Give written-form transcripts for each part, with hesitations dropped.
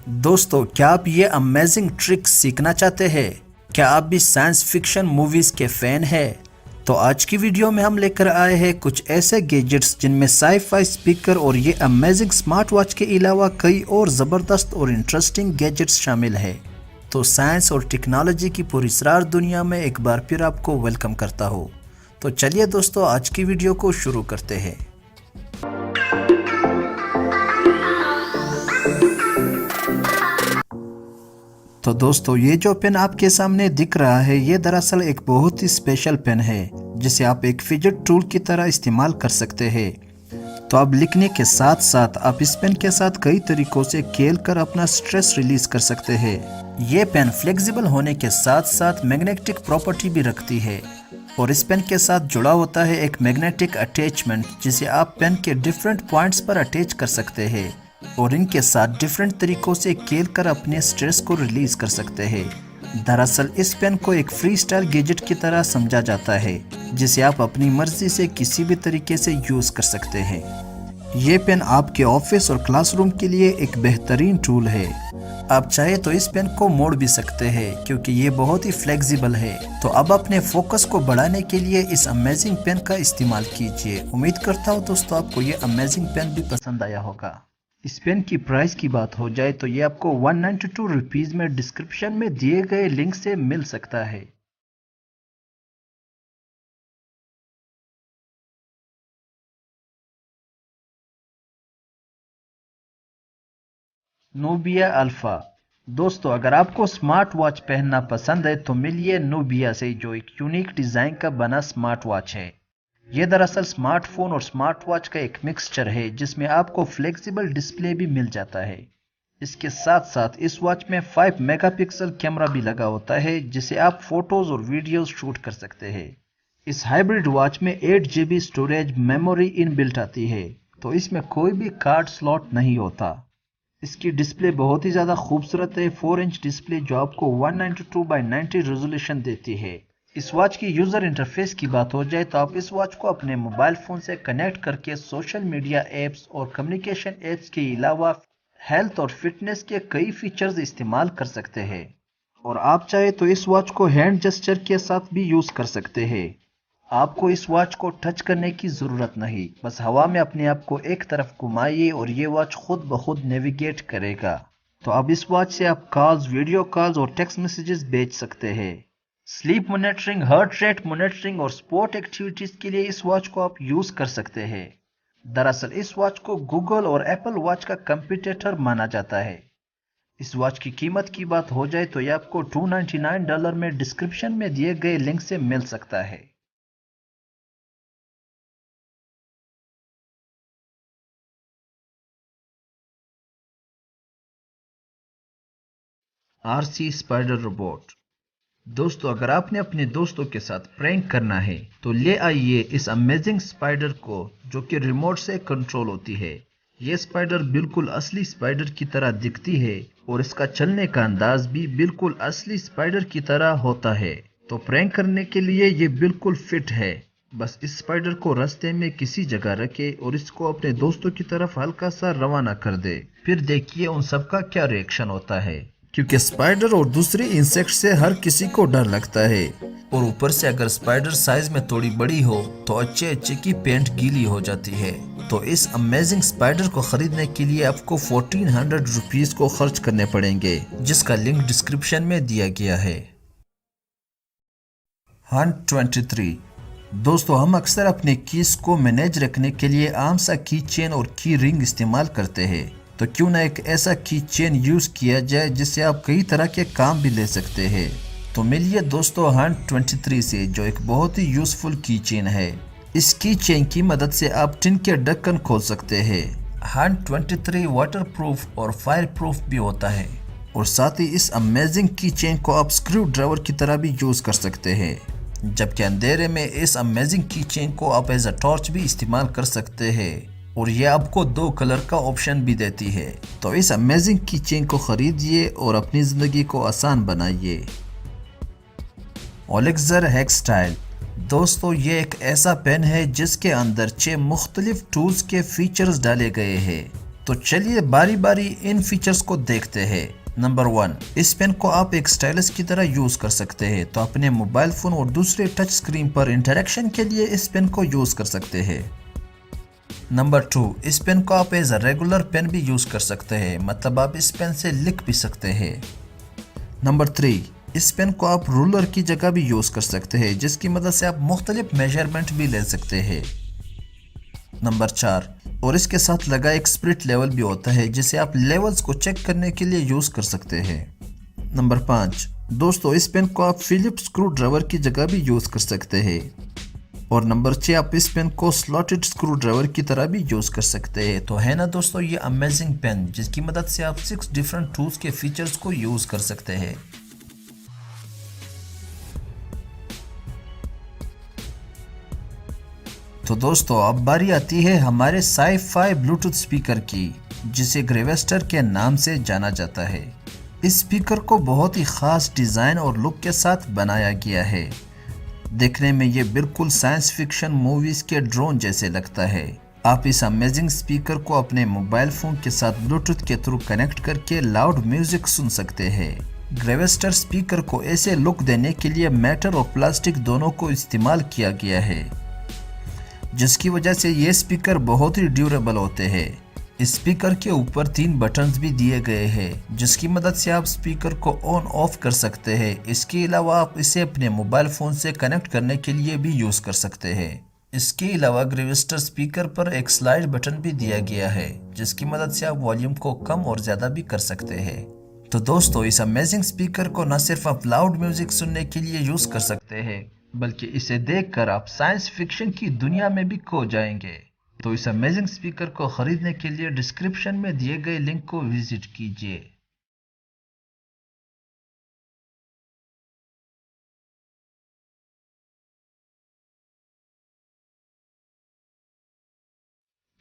दोस्तों, क्या आप ये अमेजिंग ट्रिक्स सीखना चाहते हैं? क्या आप भी साइंस फिक्शन मूवीज के फैन हैं? तो आज की वीडियो में हम लेकर आए हैं कुछ ऐसे गैजेट्स जिनमें साई-फाई स्पीकर और ये अमेजिंग स्मार्ट वॉच के अलावा कई और ज़बरदस्त और इंटरेस्टिंग गैजेट्स शामिल हैं। तो साइंस और टेक्नोलॉजी की पुरस्कार दुनिया में एक बार फिर आपको वेलकम करता हूँ। तो चलिए दोस्तों, आज की वीडियो को शुरू करते हैं। तो दोस्तों, ये जो पेन आपके सामने दिख रहा है ये दरअसल एक बहुत ही स्पेशल पेन है जिसे आप एक फिजेट टूल की तरह इस्तेमाल कर सकते हैं। तो आप लिखने के साथ साथ आप इस पेन के साथ कई तरीकों से खेल कर अपना स्ट्रेस रिलीज कर सकते हैं। ये पेन फ्लेक्सिबल होने के साथ साथ मैग्नेटिक प्रॉपर्टी भी रखती है और इस पेन के साथ जुड़ा होता है एक मैग्नेटिक अटैचमेंट जिसे आप पेन के डिफरेंट पॉइंट्स पर अटैच कर सकते हैं और इनके साथ डिफरेंट तरीकों से खेल कर अपने स्ट्रेस को रिलीज कर सकते हैं। दरअसल इस पेन को एक फ्री स्टाइल गैजेट की तरह समझा जाता है जिसे आप अपनी मर्जी से किसी भी तरीके से यूज कर सकते हैं। ये पेन आपके ऑफिस और क्लासरूम के लिए एक बेहतरीन टूल है। आप चाहे तो इस पेन को मोड़ भी सकते हैं क्योंकि ये बहुत ही फ्लेक्सिबल है। तो अब अपने फोकस को बढ़ाने के लिए इस अमेजिंग पेन का इस्तेमाल कीजिए। उम्मीद करता हूँ दोस्तों आपको ये अमेजिंग पेन भी पसंद आया होगा। इस पेन की प्राइस की बात हो जाए तो ये आपको 192 रुपीज़ में डिस्क्रिप्शन में दिए गए लिंक से मिल सकता है। Nubia alpha. दोस्तों, अगर आपको स्मार्ट वॉच पहनना पसंद है तो मिलिए नूबिया से, जो एक यूनिक डिज़ाइन का बना स्मार्ट वॉच है। ये दरअसल स्मार्टफोन और स्मार्ट वॉच का एक मिक्सचर है जिसमें आपको फ्लेक्सिबल डिस्प्ले भी मिल जाता है। इसके साथ साथ इस वॉच में 5 मेगापिक्सल कैमरा भी लगा होता है जिसे आप फोटोज और वीडियोस शूट कर सकते हैं। इस हाइब्रिड वॉच में 8 GB स्टोरेज मेमोरी इनबिल्ट आती है, तो इसमें कोई भी कार्ड स्लॉट नहीं होता। इसकी डिस्प्ले बहुत ही ज़्यादा खूबसूरत है, 4 इंच डिस्प्ले जो आपको 192x90 रेजोल्यूशन देती है। इस वॉच की यूज़र इंटरफेस की बात हो जाए तो आप इस वॉच को अपने मोबाइल फ़ोन से कनेक्ट करके सोशल मीडिया ऐप्स और कम्युनिकेशन ऐप्स के अलावा हेल्थ और फिटनेस के कई फीचर्स इस्तेमाल कर सकते हैं। और आप चाहे तो इस वॉच को हैंड जेस्चर के साथ भी यूज़ कर सकते हैं। आपको इस वॉच को टच करने की ज़रूरत नहीं, बस हवा में अपने आप को एक तरफ घुमाइए और ये वॉच खुद ब खुद नेविगेट करेगा। तो अब इस वॉच से आप कॉल्स, वीडियो कॉल्स और टेक्स्ट मैसेजेस भेज सकते हैं। Sleep monitoring, heart rate monitoring और स्पोर्ट एक्टिविटीज़ के लिए इस वॉच को आप यूज़ कर सकते हैं। दरअसल इस वॉच को गूगल और एप्पल वॉच का कंपटीटर माना जाता है। इस वॉच की कीमत की बात हो जाए तो यह आपको $299 में डिस्क्रिप्शन में दिए गए लिंक से मिल सकता है। RC spider robot. दोस्तों, अगर आपने अपने दोस्तों के साथ प्रैंक करना है तो ले आइए इस अमेजिंग स्पाइडर को जो कि रिमोट से कंट्रोल होती है। ये स्पाइडर बिल्कुल असली स्पाइडर की तरह दिखती है और इसका चलने का अंदाज भी बिल्कुल असली स्पाइडर की तरह होता है। तो प्रैंक करने के लिए ये बिल्कुल फिट है। बस इस स्पाइडर को रास्ते में किसी जगह रखे और इसको अपने दोस्तों की तरफ हल्का सा रवाना कर दे, फिर देखिए उन सबका क्या रिएक्शन होता है। क्योंकि स्पाइडर और दूसरे इंसेक्ट से हर किसी को डर लगता है और ऊपर से अगर स्पाइडर साइज में थोड़ी बड़ी हो तो अच्छे अच्छे की पेंट गीली हो जाती है। तो इस अमेजिंग स्पाइडर को खरीदने के लिए आपको 1400 रुपीज को खर्च करने पड़ेंगे, जिसका लिंक डिस्क्रिप्शन में दिया गया है। हंट 23। दोस्तों, हम अक्सर अपने कीज को मैनेज रखने के लिए आम सा की चेन और की रिंग इस्तेमाल करते हैं। तो क्यों ना एक ऐसा की चेन यूज किया जाए जिससे आप कई तरह के काम भी ले सकते हैं। तो मिलिए दोस्तों हंट 23 से, जो एक बहुत ही यूजफुल की चेन है। इस की चेन की मदद से आप टिन के ढक्कन खोल सकते हैं। हंट 23 वाटर प्रूफ और फायर प्रूफ भी होता है और साथ ही इस अमेजिंग की चेन को आप स्क्रू ड्राइवर की तरह भी यूज कर सकते हैं। जबकि अंधेरे में इस अमेजिंग की चेन को आप एज अ टॉर्च भी इस्तेमाल कर सकते हैं और ये आपको 2 कलर का ऑप्शन भी देती है। तो इस अमेजिंग की चेन को खरीदिए और अपनी ज़िंदगी को आसान बनाइए। ओलेक्सर हैक स्टाइल। दोस्तों, ये एक ऐसा पेन है जिसके अंदर 6 मुख्तलिफ टूल्स के फीचर्स डाले गए हैं। तो चलिए बारी बारी इन फीचर्स को देखते हैं। नंबर 1, इस पेन को आप एक स्टाइलस की तरह यूज कर सकते हैं। तो अपने मोबाइल फोन और दूसरे टच स्क्रीन पर इंटरेक्शन के लिए इस पेन को यूज कर सकते हैं। नंबर 2, इस पेन को आप एज अ रेगुलर पेन भी यूज कर सकते हैं, मतलब आप इस पेन से लिख भी सकते हैं। नंबर 3, इस पेन को आप रूलर की जगह भी यूज कर सकते हैं, जिसकी मदद से आप मुख्तलिफ मेजरमेंट भी ले सकते हैं। नंबर 4, और इसके साथ लगा एक स्पिरिट लेवल भी होता है, जिसे आप लेवल्स को चेक करने के लिए यूज कर सकते हैं। नंबर 5, दोस्तों इस पेन को आप फिलिप्स स्क्रू ड्राइवर की जगह भी यूज कर सकते हैं। और नंबर 6, आप इस पेन को स्लॉटेड स्क्रू ड्राइवर की तरह भी यूज कर सकते हैं। तो है ना दोस्तों ये अमेजिंग पेन, जिसकी मदद से आप 6 डिफरेंट टूल्स के फीचर्स को यूज कर सकते हैं। तो दोस्तों अब बारी आती है हमारे साई-फाई ब्लूटूथ स्पीकर की, जिसे ग्रेवेस्टर के नाम से जाना जाता है। इस स्पीकर को बहुत ही खास डिजाइन और लुक के साथ बनाया गया है। देखने में ये बिल्कुल साइंस फिक्शन मूवीज के ड्रोन जैसे लगता है। आप इस अमेजिंग स्पीकर को अपने मोबाइल फोन के साथ ब्लूटूथ के थ्रू कनेक्ट करके लाउड म्यूजिक सुन सकते हैं। ग्रेवेस्टर स्पीकर को ऐसे लुक देने के लिए मेटल और प्लास्टिक दोनों को इस्तेमाल किया गया है, जिसकी वजह से ये स्पीकर बहुत ही ड्यूरेबल होते हैं। इस स्पीकर के ऊपर 3 बटन्स भी दिए गए हैं, जिसकी मदद से आप स्पीकर को ऑन ऑफ कर सकते हैं। इसके अलावा आप इसे अपने मोबाइल फोन से कनेक्ट करने के लिए भी यूज कर सकते हैं। इसके अलावा ग्रेवेस्टर स्पीकर पर एक स्लाइड बटन भी दिया गया है, जिसकी मदद से आप वॉल्यूम को कम और ज्यादा भी कर सकते हैं। तो दोस्तों इस अमेजिंग स्पीकर को न सिर्फ आप लाउड म्यूजिक सुनने के लिए यूज कर सकते हैं, बल्कि इसे देखकर आप साइंस फिक्शन की दुनिया में भी खो जाएंगे। तो इस अमेजिंग स्पीकर को खरीदने के लिए डिस्क्रिप्शन में दिए गए लिंक को विजिट कीजिए।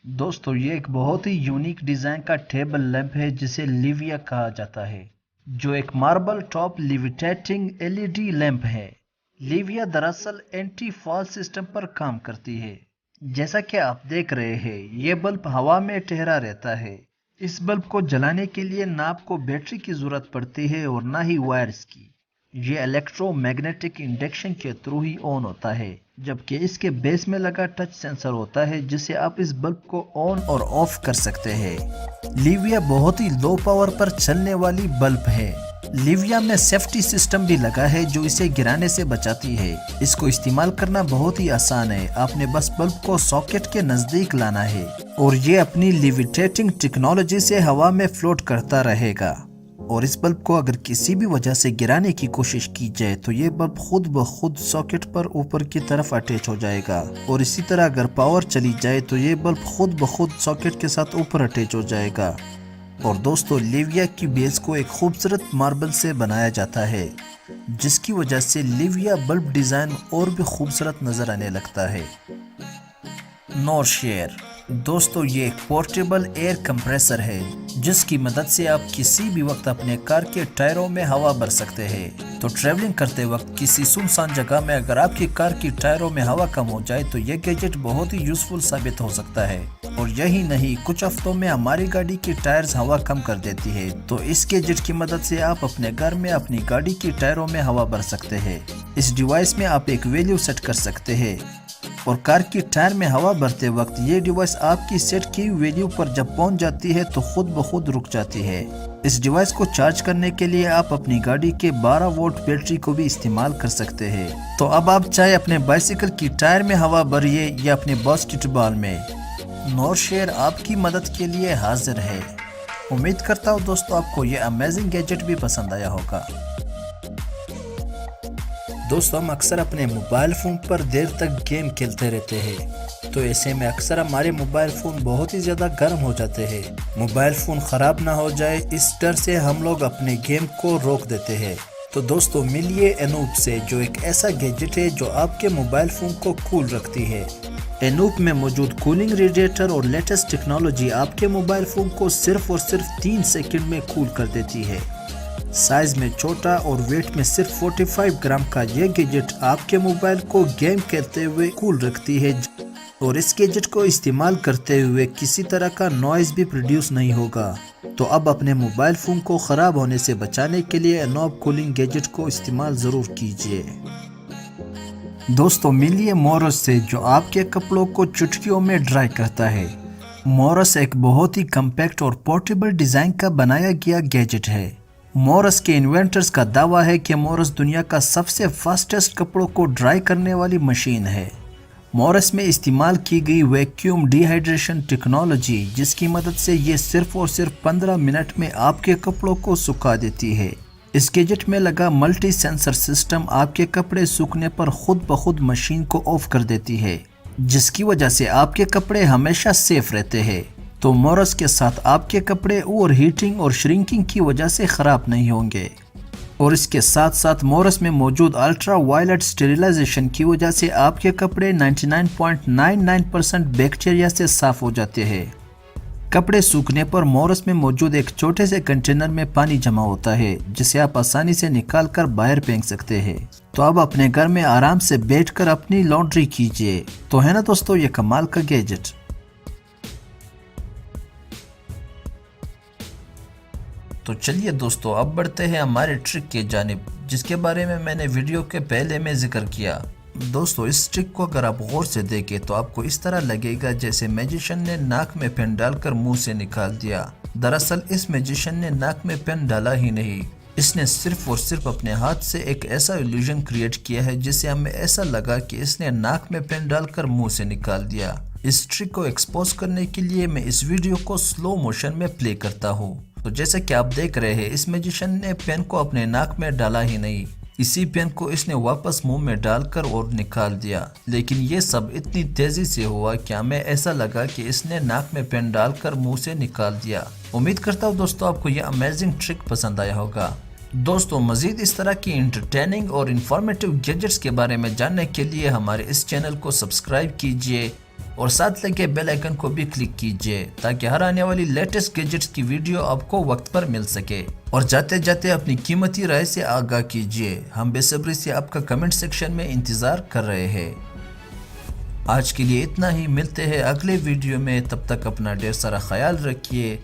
दोस्तों ये एक बहुत ही यूनिक डिजाइन का टेबल लैंप है, जिसे लिविया कहा जाता है, जो एक मार्बल टॉप लिविटेटिंग एलईडी लैंप है। लिविया दरअसल एंटी फॉल सिस्टम पर काम करती है। जैसा कि आप देख रहे हैं, ये बल्ब हवा में ठहरा रहता है। इस बल्ब को जलाने के लिए ना आपको बैटरी की जरूरत पड़ती है और ना ही वायर्स की। ये इलेक्ट्रोमैग्नेटिक इंडक्शन के थ्रू ही ऑन होता है, जबकि इसके बेस में लगा टच सेंसर होता है, जिससे आप इस बल्ब को ऑन और ऑफ कर सकते हैं। लिविया बहुत ही लो पावर पर चलने वाली बल्ब है। लिविया में सेफ्टी सिस्टम भी लगा है, जो इसे गिराने से बचाती है। इसको इस्तेमाल करना बहुत ही आसान है। आपने बस बल्ब को सॉकेट के नजदीक लाना है और ये अपनी लिविटेटिंग टेक्नोलॉजी से हवा में फ्लोट करता रहेगा। और इस बल्ब को अगर किसी भी वजह से गिराने की कोशिश की जाए तो ये बल्ब खुद ब खुद सॉकेट पर ऊपर की तरफ अटैच हो जाएगा। और इसी तरह अगर पावर चली जाए तो ये बल्ब खुद ब खुद सॉकेट के साथ ऊपर अटैच हो जाएगा। और दोस्तों लिविया की बेस को एक खूबसूरत मार्बल से बनाया जाता है, जिसकी वजह से लिविया बल्ब डिजाइन और भी खूबसूरत नजर आने लगता है। नॉरशेयर दोस्तों ये एक पोर्टेबल एयर कंप्रेसर है, जिसकी मदद से आप किसी भी वक्त अपने कार के टायरों में हवा भर सकते हैं। तो ट्रैवलिंग करते वक्त किसी सुनसान जगह में अगर आपकी कार की टायरों में हवा कम हो जाए तो ये गैजेट बहुत ही यूजफुल साबित हो सकता है। और यही नहीं, कुछ हफ्तों में हमारी गाड़ी की टायर्स हवा कम कर देती है। तो इस गैजेट की मदद से आप अपने घर में अपनी गाड़ी की टायरों में हवा भर सकते हैं। इस डिवाइस में आप एक वैल्यू सेट कर सकते हैं और कार की टायर में हवा भरते वक्त ये डिवाइस आपकी सेट की वैल्यू पर जब पहुंच जाती है तो खुद ब खुद रुक जाती है। इस डिवाइस को चार्ज करने के लिए आप अपनी गाड़ी के 12 वोल्ट बैटरी को भी इस्तेमाल कर सकते हैं। तो अब आप चाहे अपने बाइसिकल की टायर में हवा भरिए या अपने बास्केटबॉल में, नॉरशेयर आपकी मदद के लिए हाजिर है। उम्मीद करता हूँ दोस्तों आपको ये अमेजिंग गैजेट भी पसंद आया होगा। दोस्तों हम अक्सर अपने मोबाइल फ़ोन पर देर तक गेम खेलते रहते हैं, तो ऐसे में अक्सर हमारे मोबाइल फ़ोन बहुत ही ज़्यादा गर्म हो जाते हैं। मोबाइल फ़ोन ख़राब ना हो जाए इस डर से हम लोग अपने गेम को रोक देते हैं। तो दोस्तों मिलिए एनूप से, जो एक ऐसा गैजेट है जो आपके मोबाइल फ़ोन को कूल रखती है। एनूप में मौजूद कूलिंग रेडिएटर और लेटेस्ट टेक्नोलॉजी आपके मोबाइल फ़ोन को सिर्फ और सिर्फ 3 सेकंड में कूल कर देती है। साइज में छोटा और वेट में सिर्फ 45 ग्राम का ये गैजेट आपके मोबाइल को गेम खेलते हुए कूल रखती है, और इस गैजेट को इस्तेमाल करते हुए किसी तरह का नॉइज़ भी प्रोड्यूस नहीं होगा। तो अब अपने मोबाइल फ़ोन को ख़राब होने से बचाने के लिए नॉब कूलिंग गैजेट को इस्तेमाल ज़रूर कीजिए। दोस्तों मिलिए मोरस से, जो आपके कपड़ों को चुटकियों में ड्राई करता है। मोरस एक बहुत ही कम्पैक्ट और पोर्टेबल डिज़ाइन का बनाया गया गैजेट है। मोरस के इन्वेंटर्स का दावा है कि मोरस दुनिया का सबसे फास्टेस्ट कपड़ों को ड्राई करने वाली मशीन है। मोरस में इस्तेमाल की गई वैक्यूम डिहाइड्रेशन टेक्नोलॉजी, जिसकी मदद से ये सिर्फ और सिर्फ 15 मिनट में आपके कपड़ों को सुखा देती है। इस गैजेट में लगा मल्टी सेंसर सिस्टम आपके कपड़े सूखने पर खुद ब खुद मशीन को ऑफ कर देती है, जिसकी वजह से आपके कपड़े हमेशा सेफ रहते हैं। तो मोरस के साथ आपके कपड़े ओवर हीटिंग और श्रिंकिंग की वजह से ख़राब नहीं होंगे। और इसके साथ साथ मोरस में मौजूद अल्ट्रा वायलेट स्टेरिलाइजेशन की वजह से आपके कपड़े 99.99% बैक्टीरिया से साफ हो जाते हैं। कपड़े सूखने पर मोरस में मौजूद एक छोटे से कंटेनर में पानी जमा होता है, जिसे आप आसानी से निकाल कर बाहर फेंक सकते हैं। तो अब अपने घर में आराम से बैठकर अपनी लॉन्ड्री कीजिए। तो है ना दोस्तों ये कमाल का गैजेट। तो चलिए दोस्तों अब बढ़ते हैं हमारे ट्रिक के जानिब, जिसके बारे में मैंने वीडियो के पहले में जिक्र किया। दोस्तों इस ट्रिक को अगर आप गौर से देखें तो आपको इस तरह लगेगा जैसे मैजिशियन ने नाक में पेन डालकर मुंह से निकाल दिया। दरअसल इस मैजिशियन ने नाक में पेन डाला ही नहीं, इसने सिर्फ और सिर्फ अपने हाथ से एक ऐसा इल्यूजन क्रिएट किया है जिससे हमें ऐसा लगा कि इसने नाक में पेन डालकर मुंह से निकाल दिया। इस ट्रिक को एक्सपोज करने के लिए मैं इस वीडियो को स्लो मोशन में प्ले करता हूँ। तो जैसे कि आप देख रहे हैं, इस मैजिशियन ने पेन को अपने नाक में डाला ही नहीं, इसी पेन को इसने वापस मुंह में डालकर और निकाल दिया। लेकिन ये सब इतनी तेजी से हुआ कि हमें ऐसा लगा कि इसने नाक में पेन डालकर मुंह से निकाल दिया। उम्मीद करता हूँ दोस्तों आपको यह अमेजिंग ट्रिक पसंद आया होगा। दोस्तों मजीद इस तरह की इंटरटेनिंग और इंफॉर्मेटिव गैजेट्स के बारे में जानने के लिए हमारे इस चैनल को सब्सक्राइब कीजिए और साथ लगे बेल आइकन को भी क्लिक कीजिए, ताकि हर आने वाली लेटेस्ट गैजेट्स की वीडियो आपको वक्त पर मिल सके। और जाते जाते अपनी कीमती राय से आगाह कीजिए, हम बेसब्री से आपका कमेंट सेक्शन में इंतज़ार कर रहे हैं। आज के लिए इतना ही, मिलते हैं अगले वीडियो में, तब तक अपना ढेर सारा ख्याल रखिए।